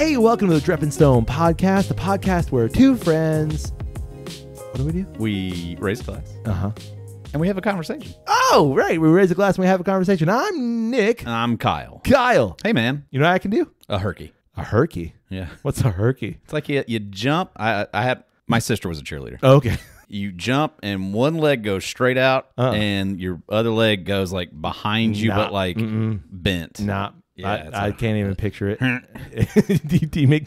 Hey, welcome to the Trapp podcast, the podcast where two friends... What do? We raise a glass. Uh-huh. And we have a conversation. Oh, right. We raise a glass and we have a conversation. I'm Nick. I'm Kyle. Kyle. Hey, man. You know what I can do? A hurkey. A hurkey? Yeah. What's a hurkey? It's like you jump. My sister was a cheerleader. Oh, okay. You jump and one leg goes straight out and your other leg goes like behind you, but like bent. Nah. Yeah, I can't even picture it. do you make...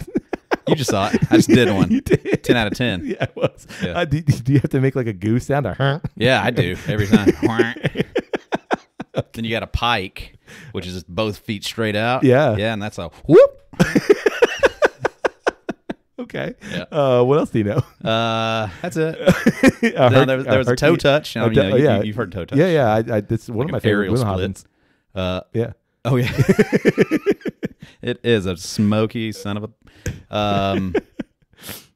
You just saw it. I just did one. You did. 10 out of 10. Yeah, it was. Yeah. Do you have to make like a goose sound? Yeah, I do every time. Then you got a pike, which is just both feet straight out. Yeah. Yeah, and that's a whoop. Okay. Yeah. What else do you know? That's it. There was a toe touch. You've heard toe touch. Yeah. That's one of my favorite splits. Yeah. Oh yeah. It is a smoky son of a.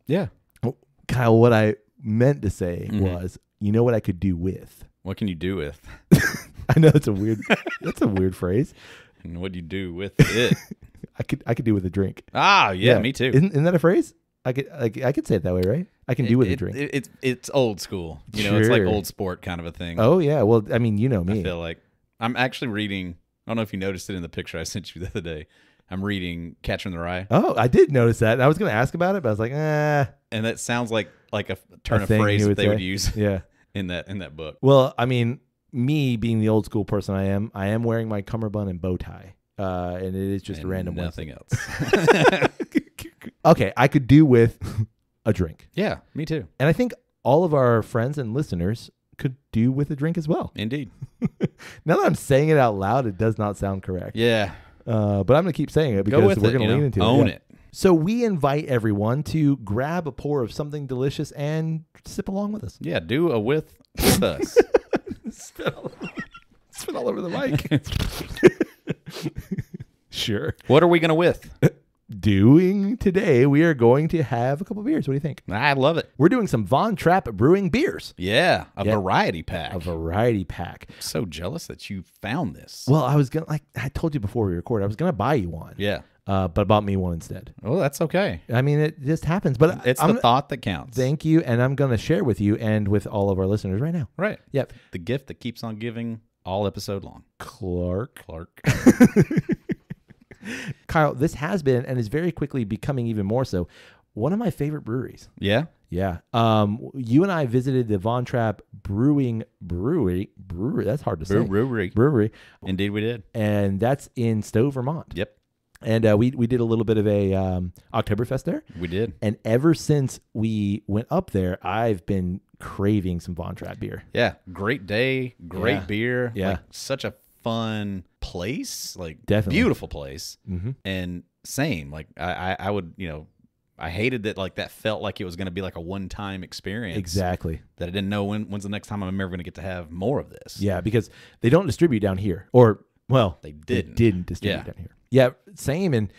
Yeah. Well, Kyle, what I meant to say was, you know what I could do with? What can you do with? I know that's a weird phrase. And what do you do with it? I could do with a drink. Ah, yeah, me too. Isn't that a phrase? I could say it that way, right? I can do with a drink. It's old school. It's like old sport kind of a thing. Oh yeah. Well, I mean, you know me. I feel like I'm actually reading. I don't know if you noticed it in the picture I sent you the other day. I'm reading Catcher in the Rye. Oh, I did notice that. I was going to ask about it, but I was like, And that sounds like a turn of phrase that they would use. Yeah. in that book. Well, I mean, me being the old school person I am wearing my cummerbund and bow tie. And it is just a random nothing else. Okay, I could do with a drink. Yeah, me too. And I think all of our friends and listeners could do with a drink as well. Indeed. Now that I'm saying it out loud, it does not sound correct. Yeah. But I'm going to keep saying it because we're going to lean into it. Own it. So we invite everyone to grab a pour of something delicious and sip along with us. Yeah, do a with us. Spit all over the mic. Sure. What are we going to with? Doing today, we are going to have a couple beers. What do you think? I love it. We're doing some Von Trapp Brewing beers. Yeah, a variety pack. A variety pack. I'm so jealous that you found this. Well, I told you before we recorded, I was gonna buy you one. Yeah. But I bought me one instead. Oh, that's okay. I mean, it just happens. But it's the thought that counts. Thank you, and I'm gonna share with you and with all of our listeners right now. Right. Yep. The gift that keeps on giving all episode long. Clark. Kyle, this has been and is very quickly becoming even more so one of my favorite breweries. Yeah? Yeah. You and I visited the Von Trapp Brewing brewery. That's hard to say. Brewery. Indeed we did. And that's in Stowe, Vermont. Yep. And we did a little bit of a Oktoberfest there. We did. And ever since we went up there, I've been craving some Von Trapp beer. Yeah. Great day. Great beer. Yeah. Like, such a fun place. Like, definitely beautiful place. Mm-hmm. And same. Like, I would, I hated that, like, that felt like it was going to be like a one-time experience. Exactly. That I didn't know when's the next time I'm ever going to get to have more of this. Yeah, because they don't distribute down here. Or, well, they didn't distribute down here. Yeah, same. And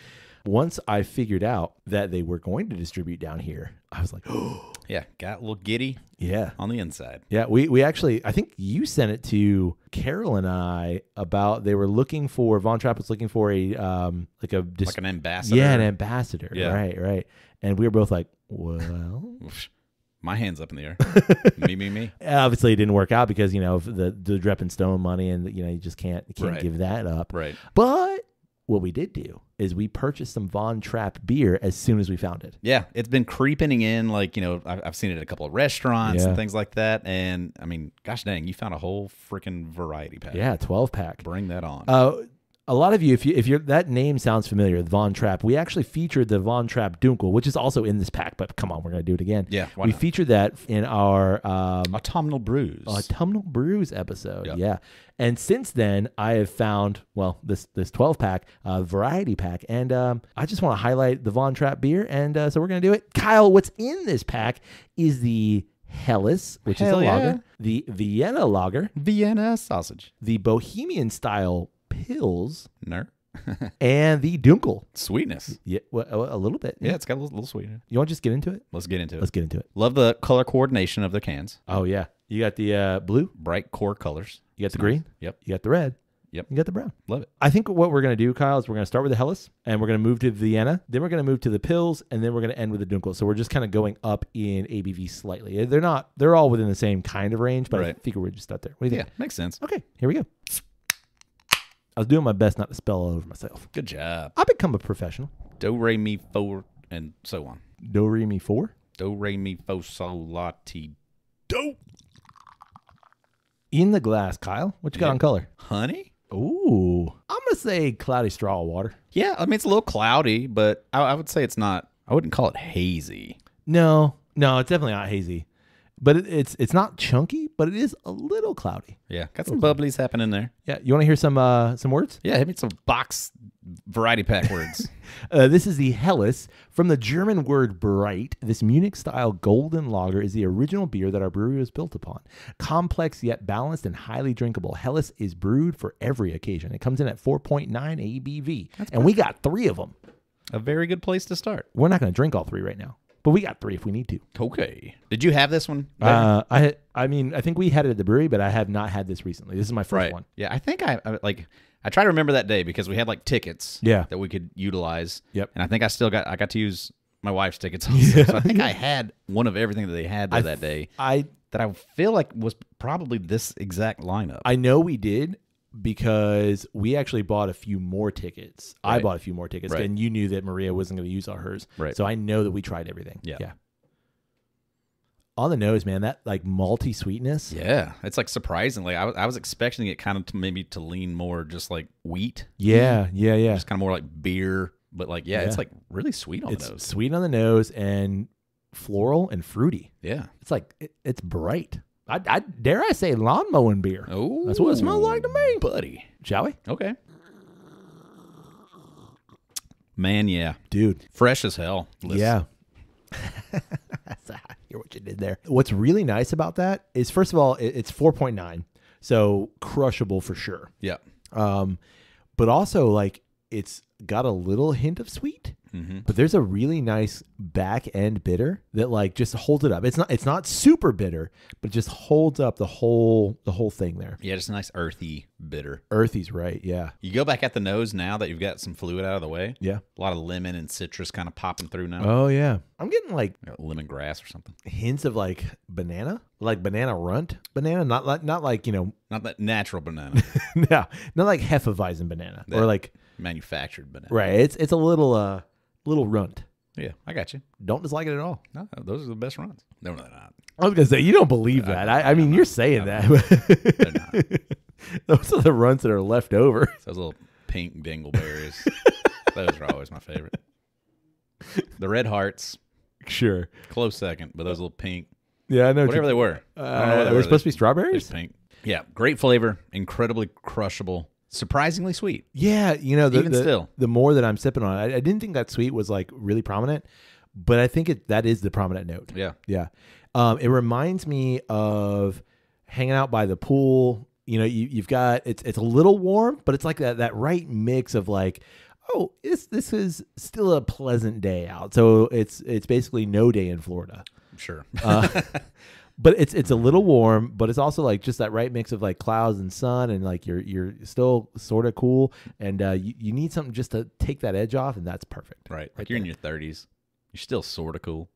once I figured out that they were going to distribute down here, I was like, oh. Yeah, got a little giddy. Yeah. On the inside. Yeah, we actually, I think you sent it to Carol and I about they were looking for, Von Trapp was looking for a, like an ambassador. Yeah, an ambassador. Yeah. Right. And we were both like, well. My hand's up in the air. me. Obviously, it didn't work out because, of the Drepp and Stone money and, you just can't give that up. Right. But what we did do is we purchased some Von Trapp beer as soon as we found it. Yeah, it's been creeping in. Like, I've seen it at a couple of restaurants and things like that. And, I mean, gosh dang, you found a whole freaking variety pack. Yeah, 12-pack. Bring that on. A lot of you, if you're that name sounds familiar, Von Trapp. We actually featured the Von Trapp Dunkel, which is also in this pack. But come on, we're gonna do it again. Yeah, we featured that in our Autumnal Brews episode. Yep. Yeah, and since then I have found this 12-pack variety pack, and I just want to highlight the Von Trapp beer, and so we're gonna do it. Kyle, what's in this pack is the Helles, which is a lager, the Vienna Lager, Vienna sausage, the Bohemian style Pils, Ner. and the Dunkel. Sweetness. Yeah, well, a little bit. Yeah, it's got a little sweetness. You want to just get into it? Let's get into it. Love the color coordination of their cans. Oh, yeah. You got the blue. Bright core colors. You got the green. Yep. You got the red. Yep. You got the brown. Love it. I think what we're going to do, Kyle, is we're going to start with the Helles, and we're going to move to Vienna. Then we're going to move to the Pils, and then we're going to end with the Dunkel. So we're just kind of going up in ABV slightly. They're all within the same kind of range, but I think we're just start there. What do you think? Yeah, makes sense. Okay, here we go. I was doing my best not to spell all over myself. Good job. I've become a professional. Do, re, mi, fo, and so on. Do, re, mi, 4. Do, re, mi, fo, sol, la, ti, do. In the glass, Kyle. What you got on color? Honey? Ooh. I'm going to say cloudy straw water. Yeah, I mean, it's a little cloudy, but I would say it's not, I wouldn't call it hazy. No, it's definitely not hazy. But it's not chunky, but it is a little cloudy. Yeah, got some bubblies happening there. Yeah, you want to hear some words? Yeah, hit me some box variety pack words. This is the Helles. From the German word bright, this Munich-style golden lager is the original beer that our brewery was built upon. Complex yet balanced and highly drinkable, Helles is brewed for every occasion. It comes in at 4.9 ABV, and we got 3 of them. A very good place to start. We're not going to drink all 3 right now, but we got 3 if we need to. Okay. Did you have this one? I think we had it at the brewery, but I have not had this recently. This is my first one. Yeah, I think I try to remember that day because we had like tickets that we could utilize. Yep. And I think I got to use my wife's tickets also. So I think I had one of everything that they had there that day. That I feel like was probably this exact lineup. I know we did because we actually bought a few more tickets. Right. I bought a few more tickets, and you knew that Maria wasn't going to use all hers. Right. So I know that we tried everything. Yeah. On the nose, man, that like malty sweetness. Yeah, it's like surprisingly, I was expecting it kind of to lean more just like wheat. Yeah. Just kind of more like beer, but like it's like really sweet on the nose. It's sweet on the nose and floral and fruity. Yeah, it's like it's bright. I dare I say lawn mowing beer. Oh, that's what it smells like to me, buddy. Shall we? Okay. Man, yeah, dude, fresh as hell. Yeah. Hear what you did there. What's really nice about that is, first of all, it's 4.9, so crushable for sure. Yeah. But also like it's got a little hint of sweet. Mm-hmm. But there's a really nice back end bitter that like just holds it up. It's not super bitter, but just holds up the whole thing there. Yeah, just a nice earthy bitter. Earthy's right, yeah. You go back at the nose now that you've got some fluid out of the way. Yeah. A lot of lemon and citrus kind of popping through now. Oh yeah. I'm getting like lemongrass or something. Hints of like banana, like banana runt banana, not like not that natural banana. No, not like Hefeweizen banana or like manufactured banana. Right. It's a little runt. Yeah, I got you. Don't dislike it at all. No, those are the best runs. No, they're not. I was going to say, you don't believe that. I mean, you're saying that. They're not. Those are the runs that are left over. Those little pink dingleberries. Those are always my favorite. The red hearts. Sure. Close second, but those little pink. Yeah, I know. Whatever they were. Are they supposed to be strawberries? Pink. Yeah, great flavor. Incredibly crushable. Surprisingly sweet. Yeah, still, the more that I'm sipping on it, I didn't think that sweet was like really prominent, but I think that is the prominent note. Yeah. It reminds me of hanging out by the pool. You've got it's a little warm, but it's like that right mix of like, oh, this is still a pleasant day out. So it's basically no day in Florida. Sure. But it's a little warm, but it's also like just that right mix of like clouds and sun, and like you're still sort of cool, and you need something just to take that edge off, and that's perfect. Right. Like you're in your 30s, you're still sort of cool.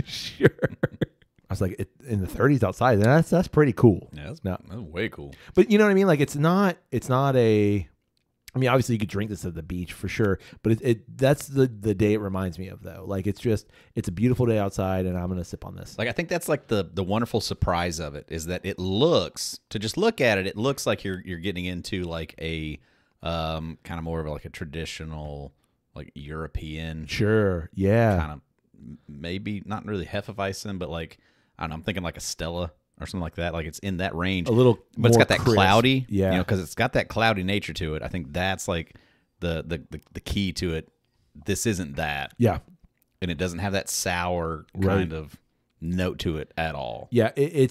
Sure. I was like, in the 30s outside, that's pretty cool. Yeah, that's way cool. But you know what I mean? Like it's not a. I mean, obviously you could drink this at the beach for sure, but that's the day it reminds me of though. Like it's a beautiful day outside, and I'm gonna sip on this. Like I think that's like the wonderful surprise of it is that it looks, to just look at it, it looks like you're getting into like a kind of more of like a traditional like European. Sure. Yeah. Kind of maybe not really Hefeweizen, but like I don't know. I'm thinking like a Stella or something like that. Like it's in that range. A little, but it's got that crisp. cloudy. Yeah. Because it's got that cloudy nature to it. I think that's like the key to it. This isn't that. Yeah. And it doesn't have that sour kind of note to it at all. Yeah, I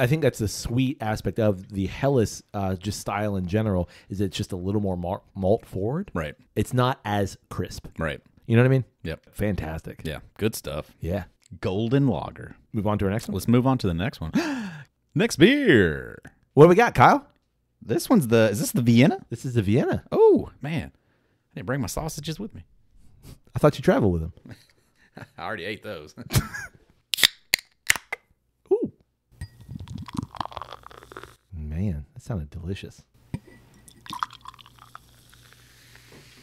think that's the sweet aspect of the Helles just style in general, is it's just a little more malt forward. Right. It's not as crisp. Right. You know what I mean? Yep. Fantastic. Yeah. Good stuff. Yeah. Golden Lager. Move on to our next one. Let's move on to the next one. Next beer. What do we got, Kyle? Is this the Vienna? This is the Vienna. Oh, man. I didn't bring my sausages with me. I thought you traveled with them. I already ate those. Ooh. Man, that sounded delicious.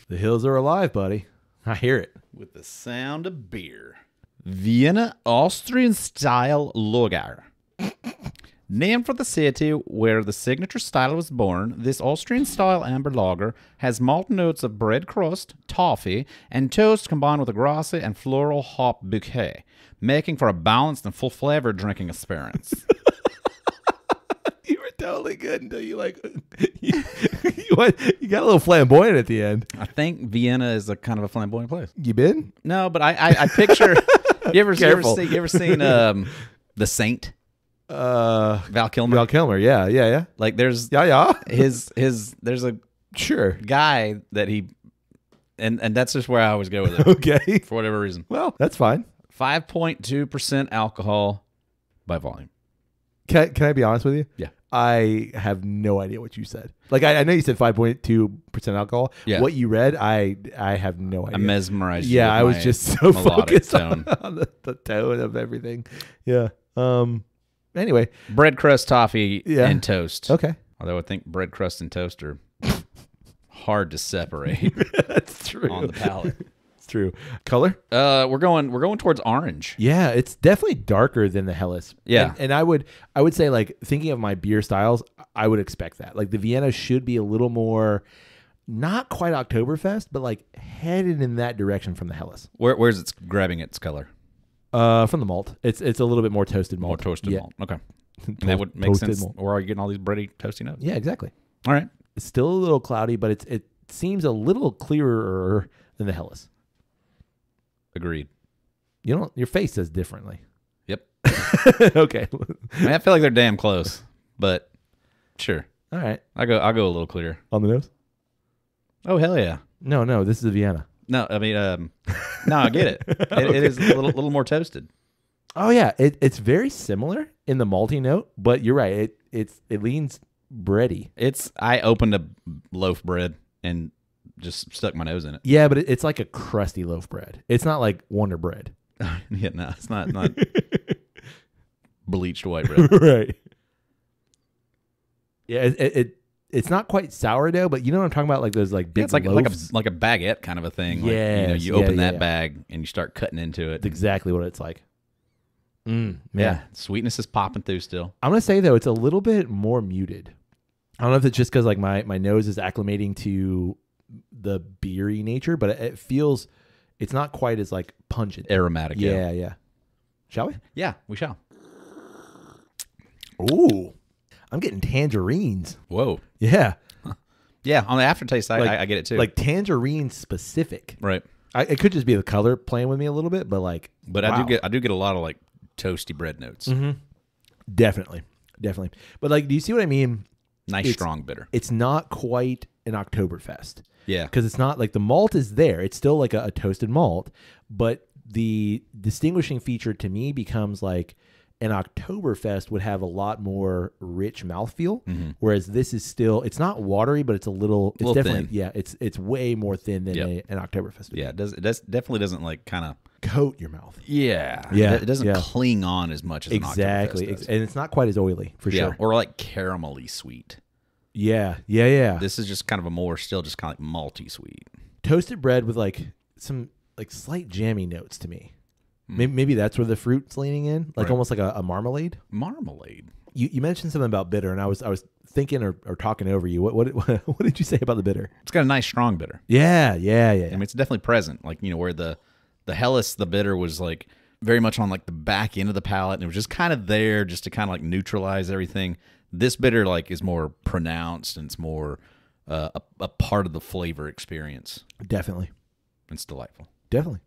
The hills are alive, buddy. I hear it. With the sound of beer. Vienna Austrian-style Lager. Named for the city where the signature style was born, this Austrian-style amber lager has malt notes of bread crust, toffee, and toast combined with a grassy and floral hop bouquet, making for a balanced and full-flavored drinking experience. You were totally good until you you got a little flamboyant at the end. I think Vienna is a kind of a flamboyant place. You been? No, but I picture. You ever seen The Saint? Val Kilmer. Val Kilmer, yeah. Like there's there's a sure guy that he and that's just where I always go with it. Okay. For whatever reason. Well, that's fine. 5.2% alcohol by volume. Can I be honest with you? Yeah. I have no idea what you said. Like I know you said 5.2% alcohol. Yeah. What you read, I have no idea. I'm mesmerized. Yeah, I was just so focused tone. on the tone of everything. Yeah. Anyway, Bread crust, toffee, and toast. Okay. Although I think bread crust and toast are hard to separate. That's true. On the palate. It's true. Color? We're going towards orange. Yeah, it's definitely darker than the Helles. Yeah. And I would say, like, thinking of my beer styles, I would expect that. Like the Vienna should be a little more, not quite Oktoberfest, but like headed in that direction from the Helles. Where's it grabbing its color? From the malt. It's a little bit more toasted malt. More toasted malt. Okay. And that would make sense. Malt. Or are you getting all these bready, toasty notes? Yeah, exactly. All right. It's still a little cloudy, but it seems a little clearer than the Helles. Agreed. Your face says differently. Yep. Okay. I feel like they're damn close, but sure. All right. I'll go a little clearer. On the nose? Oh, hell yeah. No, this is a Vienna. No, I mean, no, I get it. Okay. It is a little more toasted. Oh yeah, it's very similar in the malty note, but you're right. It leans bready. I opened a loaf bread and just stuck my nose in it. Yeah, but it's like a crusty loaf bread. It's not like Wonder Bread. Yeah, no, it's not bleached white bread. Right. Yeah, it's not quite sourdough, but you know what I'm talking about? Like those like big loaves. like a baguette kind of a thing. Yeah, like, you open that bag and you start cutting into it. That's exactly what it's like. Man. Yeah, sweetness is popping through still. I'm gonna say though, it's a little bit more muted. I don't know if it's just because like my nose is acclimating to the beery nature, but it feels it's not quite as like pungent, aromatic. Yeah. Shall we? Yeah, we shall. Ooh, I'm getting tangerines. Whoa. Yeah. Yeah, on the aftertaste, I get it too. Like tangerine specific. Right. It could just be the color playing with me a little bit, but like. But wow. I do get a lot of like toasty bread notes. Mm-hmm. Definitely. But like, do you see what I mean? Nice strong bitter. It's not quite an Oktoberfest. Yeah. Because it's not like the malt is there. It's still like a toasted malt, but the distinguishing feature to me becomes like an Oktoberfest would have a lot more rich mouthfeel, whereas this is still, it's not watery, but it's definitely thin. Yeah, it's way more thin than an Oktoberfest. Yeah, it definitely doesn't like kind of coat your mouth. Yeah. It doesn't cling on as much as an Oktoberfest does. And it's not quite as oily for sure. Or like caramelly sweet. Yeah. This is just kind of still just kind of like malty sweet. Toasted bread with like some like slight jammy notes to me. Maybe that's where the fruit's leaning in, like almost like a marmalade. Marmalade. You mentioned something about bitter, and I was thinking or talking over you. What did you say about the bitter? It's got a nice strong bitter. Yeah. I mean, it's definitely present. Like where the Helles, the bitter was like very much on like the back end of the palate, and it was just kind of there just to kind of like neutralize everything. This bitter like is more pronounced and it's more a part of the flavor experience. Definitely. It's delightful. Definitely.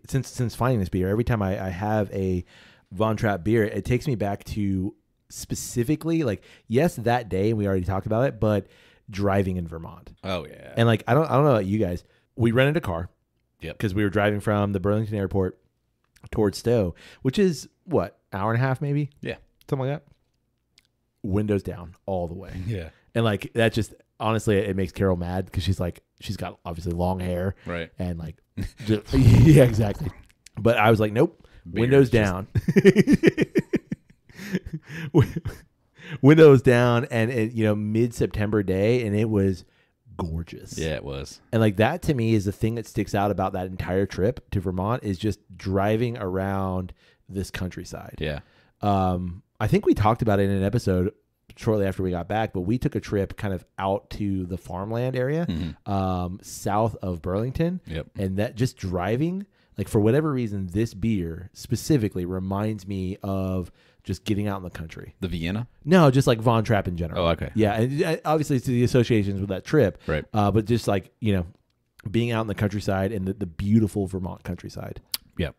Since finding this beer, every time I have a Von Trapp beer, it takes me back to specifically like, yes, that day, and we already talked about it, but driving in Vermont. Oh yeah. And like, I don't know about you guys. We rented a car. Yep. Because we were driving from the Burlington airport towards Stowe, which is what, hour and a half maybe? Yeah. Something like that. Windows down all the way. Yeah. And like that just honestly, it makes Carol mad because she's got obviously long hair, Right. And like, yeah, exactly. But I was like, nope, Beer windows is just- down, windows down, and mid-September day, and it was gorgeous. Yeah, it was. And like that to me is the thing that sticks out about that entire trip to Vermont is just driving around this countryside. Yeah. I think we talked about it in an episode shortly after we got back, but we took a trip kind of out to the farmland area, south of Burlington. Yep. And that just driving, like for whatever reason, this beer specifically reminds me of just getting out in the country. The Vienna? No, just like Von Trapp in general. Oh, okay. Yeah. And obviously it's the associations with that trip. Right. But just like, being out in the countryside and the beautiful Vermont countryside. Yep.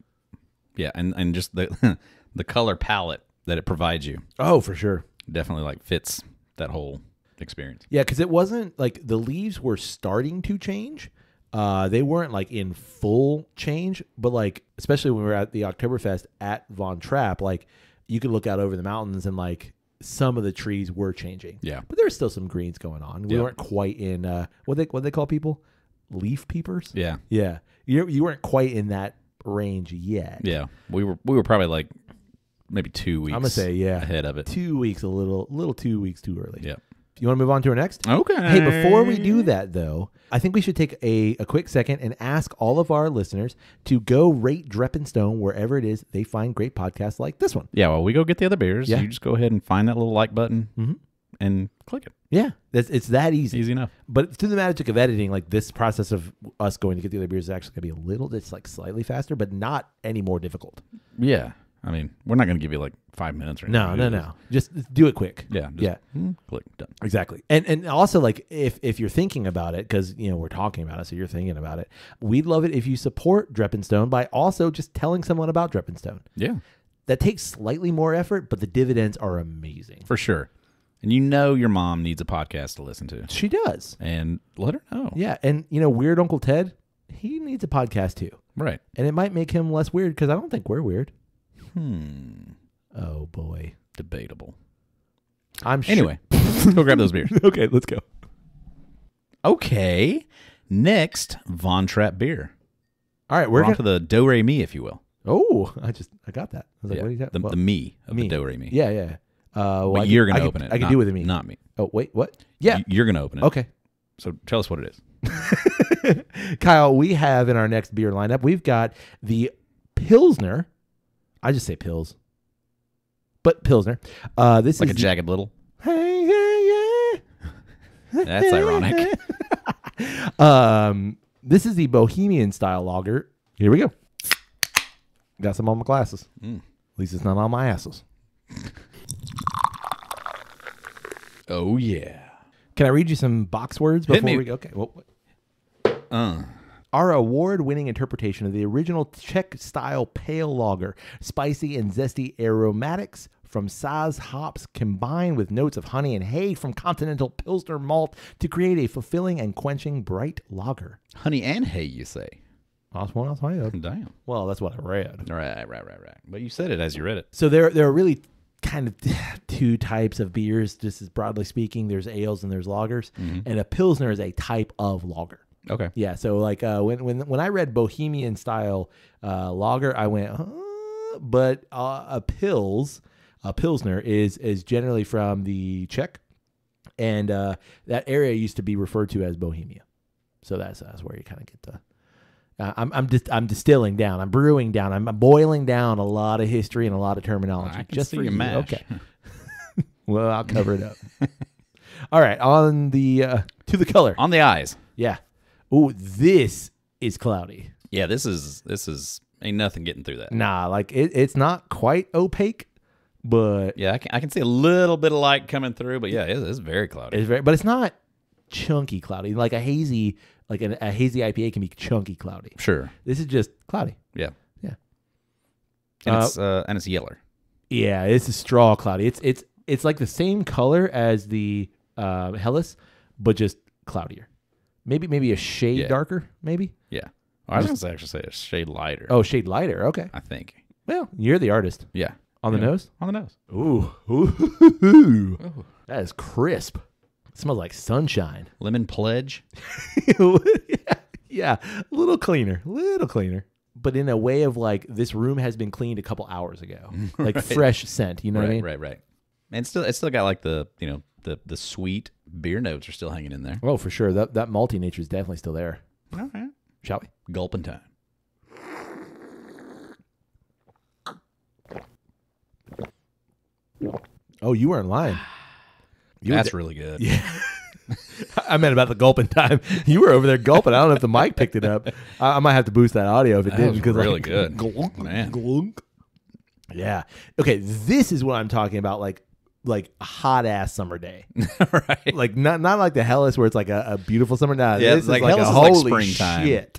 Yeah. And just the the color palette that it provides you. Oh, for sure. Definitely like fits that whole experience. Yeah, because it wasn't like the leaves were starting to change. They weren't like in full change, but like especially when we were at the Oktoberfest at Von Trapp, like you could look out over the mountains and like some of the trees were changing. Yeah, but there's still some greens going on. We weren't quite in what they call people leaf peepers. Yeah, yeah. You weren't quite in that range yet. Yeah, we were probably like maybe 2 weeks. I'm gonna say ahead of it. 2 weeks, a little 2 weeks too early. Yeah. You want to move on to our next? Okay. Hey, before we do that, though, I think we should take a quick second and ask all of our listeners to go rate Dreppenstone wherever it is they find great podcasts like this one. Yeah, well, we go get the other beers. Yeah. You just go ahead and find that little like button and click it. Yeah, it's that easy. Easy enough. But through the magic of editing, like this process of us going to get the other beers is actually going to be a little bit like slightly faster, but not any more difficult. Yeah. I mean, we're not going to give you like 5 minutes or anything. No. Just do it quick. Yeah. Click, done. Exactly. And also, like, if you're thinking about it, because, we're talking about it, so you're thinking about it, we'd love it if you support Dreppenstone by also just telling someone about Dreppenstone. Yeah. That takes slightly more effort, but the dividends are amazing. For sure. And your mom needs a podcast to listen to. She does. And let her know. Yeah. And, Weird Uncle Ted, he needs a podcast too. Right. And it might make him less weird because I don't think we're weird. Oh, boy. Debatable. I'm sure. Anyway, go grab those beers. Okay, let's go. Okay. Next, Von Trapp beer. All right, we're on to the do re mi, if you will. Oh, I got that. I was like, Yeah. what are you talking The me of the do re mi. Yeah, yeah. But you're going to open it. I can do it with a me. Not me. Oh, wait, what? Yeah. You're going to open it. Okay. So tell us what it is. Kyle, we have in our next beer lineup, we've got the Pilsner. I just say Pils. But Pilsner. This like is a jagged little. Hey, yeah, yeah. That's ironic. This is the Bohemian style lager. Here we go. Got some on my glasses. At least it's not on my asses. Oh, yeah. Can I read you some box words before we go? Okay. Well, our award-winning interpretation of the original Czech-style pale lager, spicy and zesty aromatics from Saz hops combined with notes of honey and hay from continental Pilsner malt to create a fulfilling and quenching bright lager. Honey and hay, you say? Damn. Well, that's what I read. Right. But you said it as you read it. So there are really kind of two types of beers, just as broadly speaking. There's ales and there's lagers, and a Pilsner is a type of lager. Okay. Yeah. So like when I read Bohemian style lager, I went, but a Pilsner is generally from the Czech, and that area used to be referred to as Bohemia. So that's where you kind of get the. I'm distilling down. I'm brewing down. I'm boiling down a lot of history and a lot of terminology. I can just see for your you. mash. Okay. Well, I'll cover it up. All right. On the to the color. On the eyes. Yeah. Ooh, this is cloudy. Yeah, this is ain't nothing getting through that. Nah, like it's not quite opaque, but Yeah, I can see a little bit of light coming through, but yeah, it's very cloudy. but it's not chunky cloudy. Like a hazy IPA can be chunky cloudy. Sure. This is just cloudy. Yeah. Yeah. And it's yellow. Yeah, it's a straw cloudy. It's like the same color as the Helles, but just cloudier. Maybe a shade darker, maybe? Yeah. I was going to actually say a shade lighter. Oh, shade lighter. Okay. I think. Well, you're the artist. Yeah. On the nose? On the nose. Ooh. That is crisp. It smells like sunshine. Lemon Pledge. Yeah, a little cleaner. But in a way of like, this room has been cleaned a couple hours ago. Like fresh scent, you know what I mean? Right. And it's still got like the sweet beer notes are still hanging in there. Oh, for sure. That malty nature is definitely still there. All right. Shall we? Gulping time. Oh, you were in line. That's really good. Yeah. I meant about the gulping time. You were over there gulping. I don't know if the mic picked it up. I might have to boost that audio if it didn't. Because really like, good. Glunk, Man. Glunk. Yeah. Okay, this is what I'm talking about, like a hot ass summer day. Right. Like not like the Hellas where it's like a beautiful summer. No, Yeah, this like is like Hellas a is like holy springtime. shit.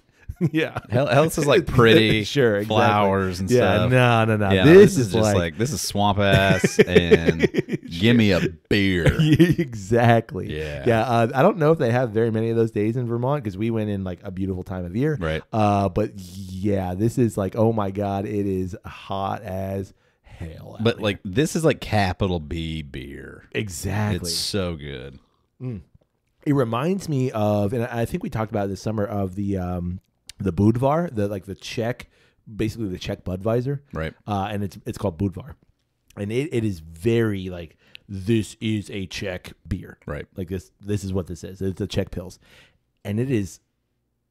Yeah. Hellas is like pretty sure, exactly. flowers and yeah, stuff. No. Yeah, this is is just this is swamp ass and give me a beer. Exactly. Yeah. I don't know if they have very many of those days in Vermont because we went in like a beautiful time of year. Right. But yeah, this is like, oh my God, it is hot as hell. But like this is like capital B beer. Exactly. It's so good. It reminds me of, and I think we talked about it this summer, of the Budvar, the Czech, basically the Czech Budweiser. Right. And it's called Budvar. And it is very like, this is a Czech beer. Right. Like this is what this is. It's a Czech Pils. And it is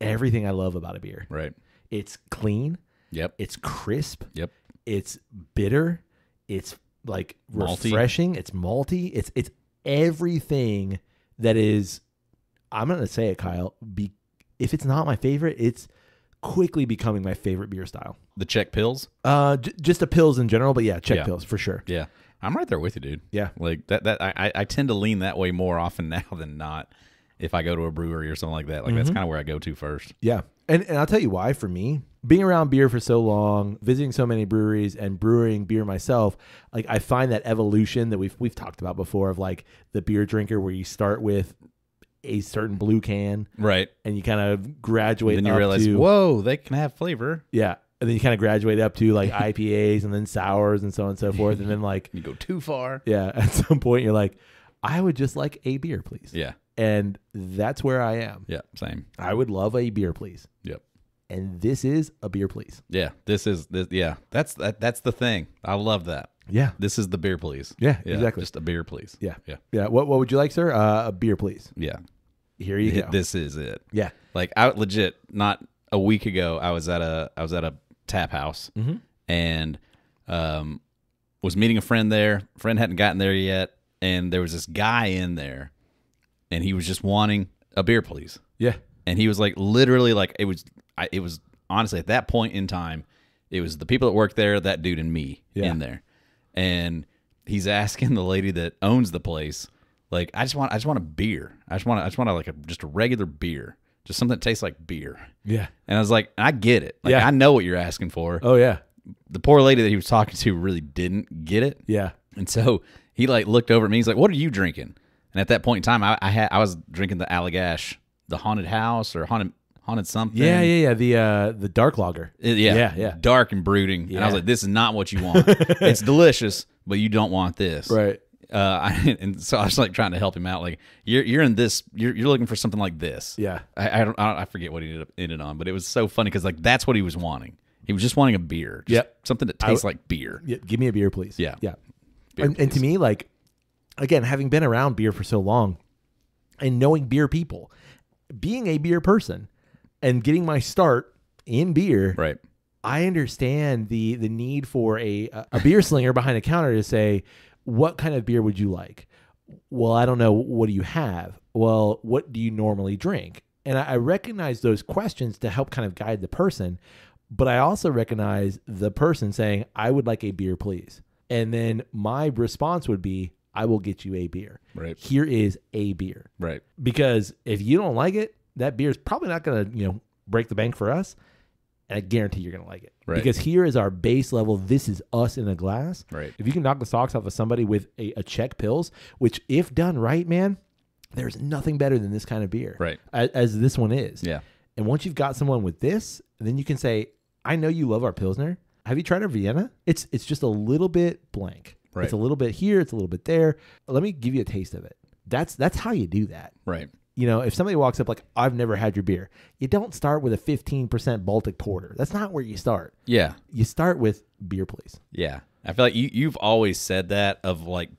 everything I love about a beer. Right. It's clean. Yep. It's crisp. Yep. It's bitter. It's like Malty. refreshing. It's malty. It's everything that is, I'm going to say it, Kyle, if it's not my favorite, it's quickly becoming my favorite beer style. The Czech Pils? Just a Pils in general, but yeah, Czech Yeah. Pils for sure. Yeah. I'm right there with you, dude. Yeah. Like that I tend to lean that way more often now than not if I go to a brewery or something like that. Like that's kind of where I go to first. Yeah. And I'll tell you why. For me, being around beer for so long, visiting so many breweries and brewing beer myself, like I find that evolution that we've talked about before of like the beer drinker where you start with a certain blue can, right? And you kind of graduate. And then you up realize, to, whoa, they can have flavor. Yeah, and then you kind of graduate up to like IPAs and then sours and so on and so forth, and then like you go too far. Yeah, at some point you're like, I would just like a beer, please. Yeah, and that's where I am. Yeah, same. I would love a beer, please. Yep. And this is a beer, please. Yeah, this. Yeah, that's the thing. I love that. Yeah, this is the beer, please. Yeah, exactly. Just a beer, please. Yeah. What would you like, sir? A beer, please. Yeah. Here you go. This is it. Yeah. Like I legit, not a week ago, I was at a tap house and was meeting a friend there. Friend hadn't gotten there yet, and there was this guy in there, and he was just wanting a beer, please. Yeah. And he was like, literally, like it was honestly at that point in time, it was the people that worked there, that dude, and me in there, and he's asking the lady that owns the place, like, I just want a beer. I just want just a regular beer, just something that tastes like beer. Yeah. And I was like, I get it. Like, I know what you're asking for. Oh yeah. The poor lady that he was talking to really didn't get it. Yeah. And so he like looked over at me. He's like, "What are you drinking?" And at that point in time, I was drinking the Allagash, the haunted house or haunted something. Yeah. The dark lager. Yeah. Dark and brooding. Yeah. And I was like, this is not what you want. It's delicious, but you don't want this. Right. And so I was like trying to help him out. Like you're in this, you're looking for something like this. Yeah. I forget what he ended on, but it was so funny because like that's what he was wanting. He was just wanting a beer. Something that tastes like beer. Yeah. Give me a beer, please. Yeah. And to me, like, again, having been around beer for so long and knowing beer people, being a beer person and getting my start in beer, right? I understand the need for a beer slinger behind a counter to say, what kind of beer would you like? Well, I don't know. What do you have? Well, what do you normally drink? And I recognize those questions to help kind of guide the person, but I also recognize the person saying, I would like a beer, please. And then my response would be, I will get you a beer. Right. Here is a beer. Right. Because if you don't like it, that beer is probably not going to, break the bank for us. And I guarantee you're going to like it. Right. Because here is our base level. This is us in a glass. Right. If you can knock the socks off of somebody with a Czech Pils, which if done right, man, there's nothing better than this kind of beer. Right. As this one is. Yeah. And once you've got someone with this, then you can say, I know you love our Pilsner. Have you tried our Vienna? It's just a little bit blank. Right. It's a little bit here. It's a little bit there. Let me give you a taste of it. That's how you do that. Right. You know, if somebody walks up like, I've never had your beer, you don't start with a 15% Baltic Porter. That's not where you start. Yeah. You start with beer, please. Yeah. I feel like you've always said that of like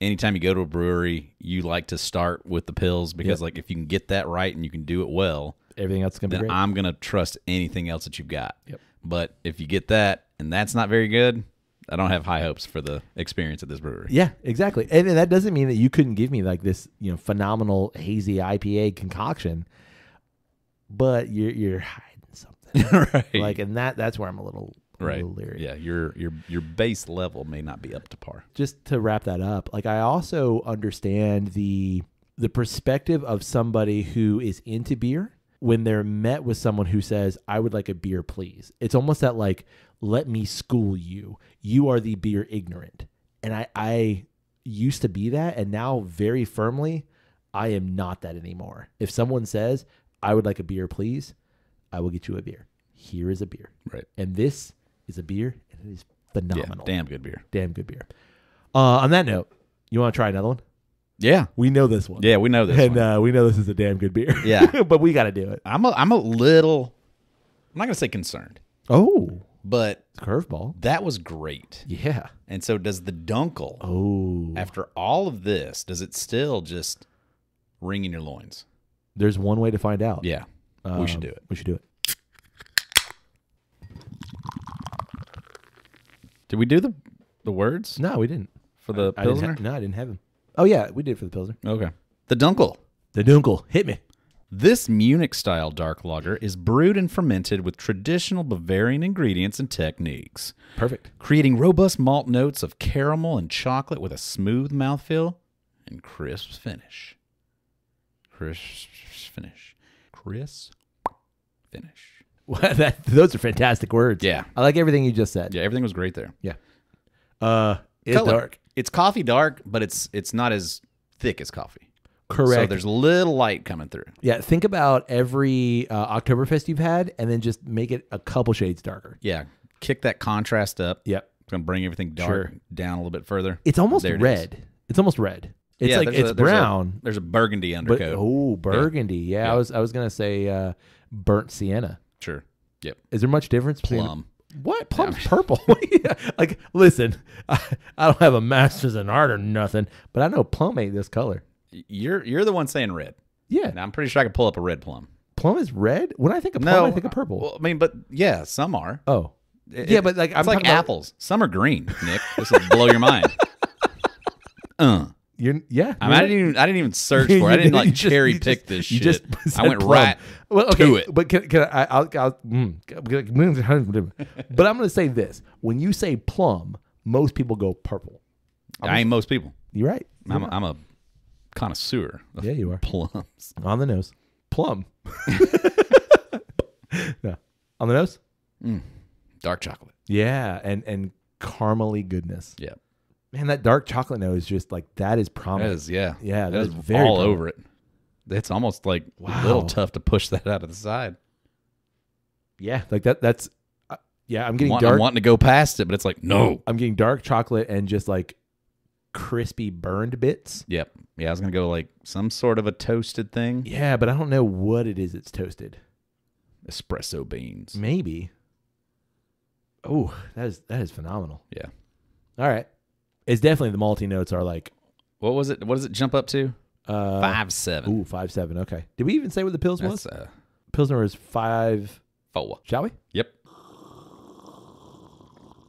anytime you go to a brewery, you like to start with the pills because like if you can get that right and you can do it well, everything else is going to be then great. I'm going to trust anything else that you've got. Yep. But if you get that and that's not very good, I don't have high hopes for the experience at this brewery. Yeah, exactly. And that doesn't mean that you couldn't give me like this, phenomenal hazy IPA concoction, but you're hiding something. Right. Like, and that's where I'm a little leery. Yeah, your base level may not be up to par. Just to wrap that up, like I also understand the perspective of somebody who is into beer when they're met with someone who says, I would like a beer, please. It's almost that like, let me school you. You are the beer ignorant. And I used to be that. And now very firmly, I am not that anymore. If someone says, I would like a beer, please, I will get you a beer. Here is a beer. Right. And this is a beer. And it is phenomenal. Yeah, damn good beer. Damn good beer. On that note, you want to try another one? Yeah. We know this one. Yeah, we know this one. And we know this is a damn good beer. Yeah. But we got to do it. I'm a little, I'm not going to say concerned, Oh. but Curveball. that was great. Yeah. And so does the Dunkel, after all of this, does it still just ring in your loins? There's one way to find out. Yeah. We should do it. We should do it. Did we do the words No, we didn't. for the I didn't Pilsner? no, I didn't have him. Oh, yeah, we did it for the Pilsner. Okay. The Dunkel. The Dunkel. Hit me. This Munich-style dark lager is brewed and fermented with traditional Bavarian ingredients and techniques, Perfect. creating robust malt notes of caramel and chocolate with a smooth mouthfeel and crisp finish. Crisp finish. Well, those are fantastic words. Yeah. I like everything you just said. Yeah, everything was great there. Yeah. It's Color. dark. It's coffee dark, but it's not as thick as coffee. Correct. So there's a little light coming through. Yeah, think about every Oktoberfest you've had and then just make it a couple shades darker. Yeah. Kick that contrast up. Yep. It's going to bring everything dark down a little bit further. It's almost There it red. is. It's almost red. It's Yeah, like there's it's brown. There's a burgundy But undercoat. burgundy. Yeah, Yeah. I was gonna say burnt sienna. Sure. Yep. Is there much difference between Plum. What? Plum's purple. Yeah. Like, listen, I don't have a master's in art or nothing, but I know plum ain't this color. You're the one saying red. Yeah. And I'm pretty sure I could pull up a red plum. Plum is red? When I think of plum, I think of purple. Well, I mean, but yeah, some are. Oh. Yeah, but like, it's I'm like talking about- apples. Some are green, Nick. This will blow your mind. Yeah. I didn't even search for it. I didn't like cherry pick this you shit. just I went said right well, okay, to it. But can I'll but I'm going to say this. When you say plum, most people go purple. I ain't most people. You're right. I'm a connoisseur of Yeah, you are. plums. On the nose. Plum. No. On the nose? Dark chocolate. Yeah, and caramely goodness. Yeah. Man, that dark chocolate nose just like that is That prominent. is, yeah. Yeah, that is very all prominent. over it. It's almost like a Wow. little tough to push that out of the side. Yeah, like that's yeah, I'm getting I'm dark. wanting to go past it, but it's like, no. I'm getting dark chocolate and just like crispy burned bits. Yep. Yeah, I was going to go like some sort of a toasted thing. Yeah, but I don't know what it is it's toasted. Espresso beans. Maybe. Oh, that is phenomenal. Yeah. All right. It's definitely the malty notes are like What was it? What does it jump up to? 5.7. Ooh, 5.7. Okay. Did we even say what the Pils was? That's Pilsner was 5. 4. Shall we? Yep.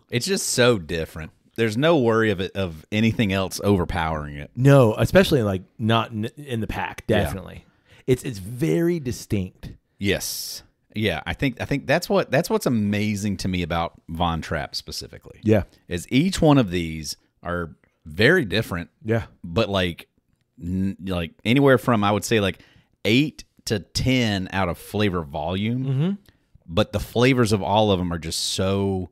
It's just so different. There's no worry of anything else overpowering it. No, especially like not in the pack. Definitely. Yeah. It's very distinct. Yes. Yeah, I think that's what's amazing to me about Von Trapp specifically. Yeah. Is each one of these are very different. Yeah. But like anywhere from, I would say, like 8 to 10 out of flavor volume. Mm-hmm. But the flavors of all of them are just so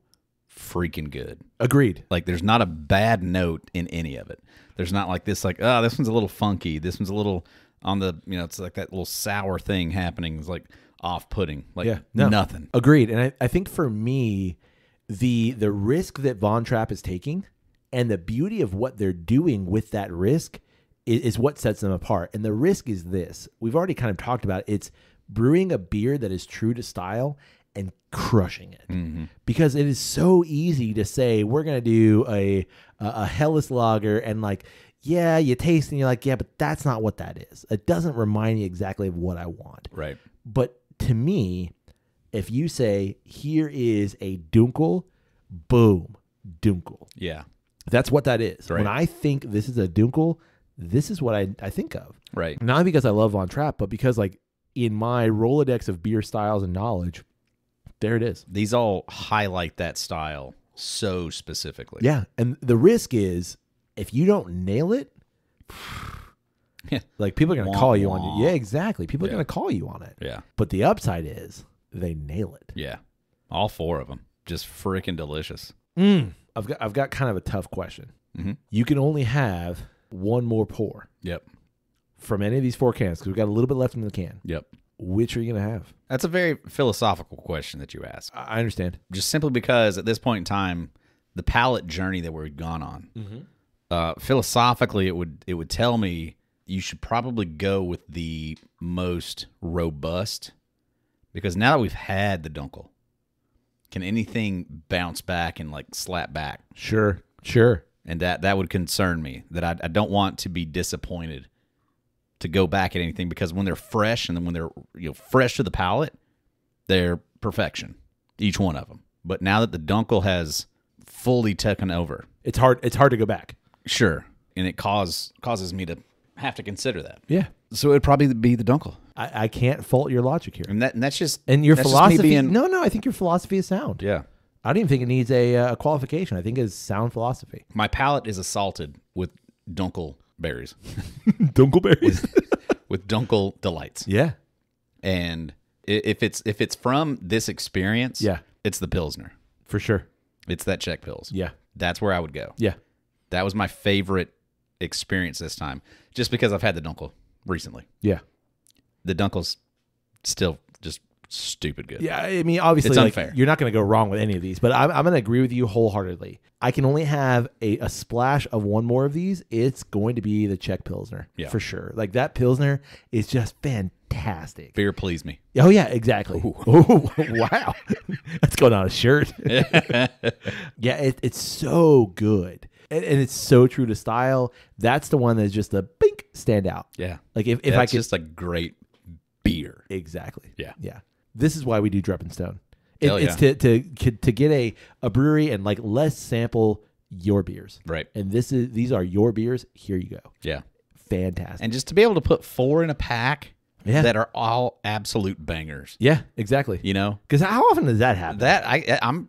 freaking good. Agreed. Like there's not a bad note in any of it. There's not like this, like, oh, this one's a little funky. This one's a little on the, it's like that little sour thing happening. It's like off-putting. Like nothing. Agreed. And I think for me, the risk that Von Trapp is taking and the beauty of what they're doing with that risk is what sets them apart. And the risk is this. We've already kind of talked about it. It's brewing a beer that is true to style and crushing it. Mm-hmm. Because it is so easy to say, we're going to do a Helles lager, and like, yeah, you taste and you're like, yeah, but that's not what that is. It doesn't remind me exactly of what I want. Right. But to me, if you say, here is a Dunkel, boom, Dunkel. Yeah. That's what that is. Right. When I think this is a Dunkel, this is what I think of. Right. Not because I love Von Trapp, but because like in my Rolodex of beer styles and knowledge, there it is. These all highlight that style so specifically. Yeah. And the risk is if you don't nail it, like people are going to call you on it. Yeah, exactly. People are going to call you on it. Yeah. But the upside is they nail it. Yeah. All 4 of them. Just freaking delicious. I've got kind of a tough question. Mm-hmm. You can only have one more pour. Yep. From any of these 4 cans, because we've got a little bit left in the can. Yep. Which are you going to have? That's a very philosophical question that you ask. I understand. Just simply because at this point in time, the palate journey that we've gone on, philosophically, it would tell me you should probably go with the most robust, because now that we've had the Dunkel, can anything bounce back and like slap back? Sure. And that would concern me, that I don't want to be disappointed to go back at anything, because when they're fresh and then when they're fresh to the palate, they're perfection, each one of them. But now that the Dunkel has fully taken over, it's hard to go back. Sure, and it causes me to have to consider that. Yeah. So it'd probably be the Dunkel, I can't fault your logic here. and that's just Your that's philosophy. Just me being, No, I think your philosophy is sound. Yeah. I don't even think it needs a qualification. I think it's sound philosophy. My palate is assaulted with Dunkel berries, Dunkelberries. with Dunkel delights. Yeah. And if it's from this experience, Yeah. it's the Pilsner. For sure. It's that Czech Pils. Yeah. That's where I would go. Yeah. That was my favorite experience this time, just because I've had the Dunkel recently. Yeah. The Dunkel's still just stupid good. Yeah, I mean, obviously, It's like, unfair. you're not going to go wrong with any of these, but I'm going to agree with you wholeheartedly. I can only have a splash of one more of these. It's going to be the Czech Pilsner, Yeah. for sure. Like, that Pilsner is just fantastic. Beer please me. Oh, yeah, exactly. Oh, wow. That's going on a shirt. Yeah, it's so good. And it's so true to style. That's the one that's just a bink standout. Yeah. Like, if That's I could. just a great beer. Exactly. Yeah. Yeah. This is why we do Trapp and Stone. Hell It's yeah. to get a brewery and like let's sample your beers. Right. And these are your beers. Here you go. Yeah. Fantastic. And just to be able to put 4 in a pack Yeah. that are all absolute bangers. Yeah, exactly. You know? Because how often does that happen? That I'm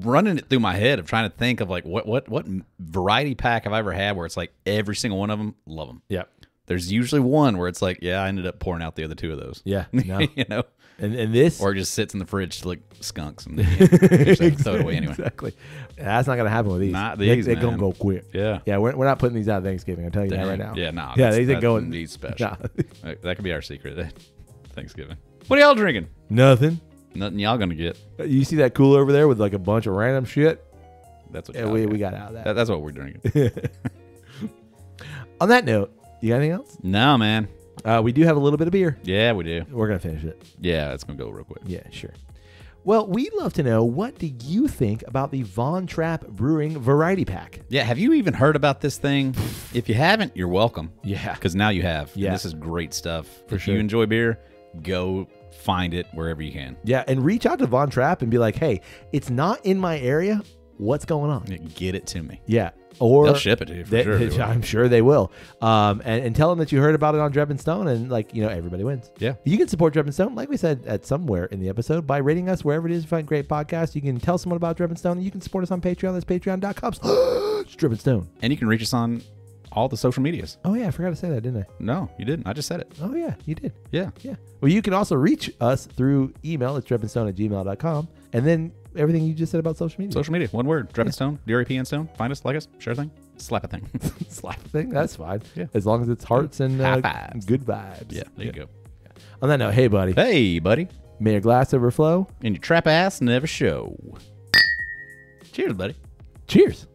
running it through my head of trying to think of like what variety pack have I ever had where it's like every single one of them, love them. Yeah. There's usually one where it's like, yeah, I ended up pouring out the other 2 of those. Yeah. No. You know? and this Or it just sits in the fridge like skunks and throw it away anyway. Exactly. That's not gonna happen with these. Not these, They're gonna man. go quick. Yeah. Yeah, we're not putting these out Thanksgiving. I'll tell you that right now. Yeah, no. Yeah, these ain't going. These special. Nah. That could be our secret. Thanksgiving. What are y'all drinking? Nothing. Nothing y'all gonna get. You see that cooler over there with like a bunch of random shit? That's what Yeah, y'all we get. got out of that. That's what we're drinking. On that note, you got anything else? No, man. We do have a little bit of beer. Yeah, we do. We're gonna finish it. Yeah, it's gonna go real quick. Yeah, sure. Well, we'd love to know, what do you think about the Von Trapp Brewing Variety Pack? Yeah, have you even heard about this thing? If you haven't, you're welcome. Yeah. Because now you have. Yeah. And this is great stuff. For if sure. you enjoy beer, go find it wherever you can. Yeah, and reach out to Von Trapp and be like, hey, it's not in my area. What's going on? Get it to me. Yeah. Or They'll ship it to you for sure. They will. I'm sure they will. And tell them that you heard about it on Trapp and Stone, and like, everybody wins. Yeah. You can support Trapp and Stone, like we said at somewhere in the episode, by rating us wherever it is you find great podcasts. You can tell someone about Trapp and Stone, and you can support us on Patreon. That's patreon.com/Trapp and Stone. And you can reach us on all the social medias. Oh, yeah, I forgot to say that, didn't I? No, you didn't. I just said it. Oh, yeah, you did. Yeah. Yeah. Well, you can also reach us through email at trappandstone@gmail.com, and then everything you just said about social media. Social media. One word. Trapp and Stone. DRAP and Stone. Find us, like us, share a thing, slap a thing. Slap thing. That's fine. Yeah. As long as it's hearts and High fives. good vibes. Yeah, there you go. On that note, hey, buddy. Hey, buddy. May your glass overflow. And your trap ass never show. Cheers, buddy. Cheers.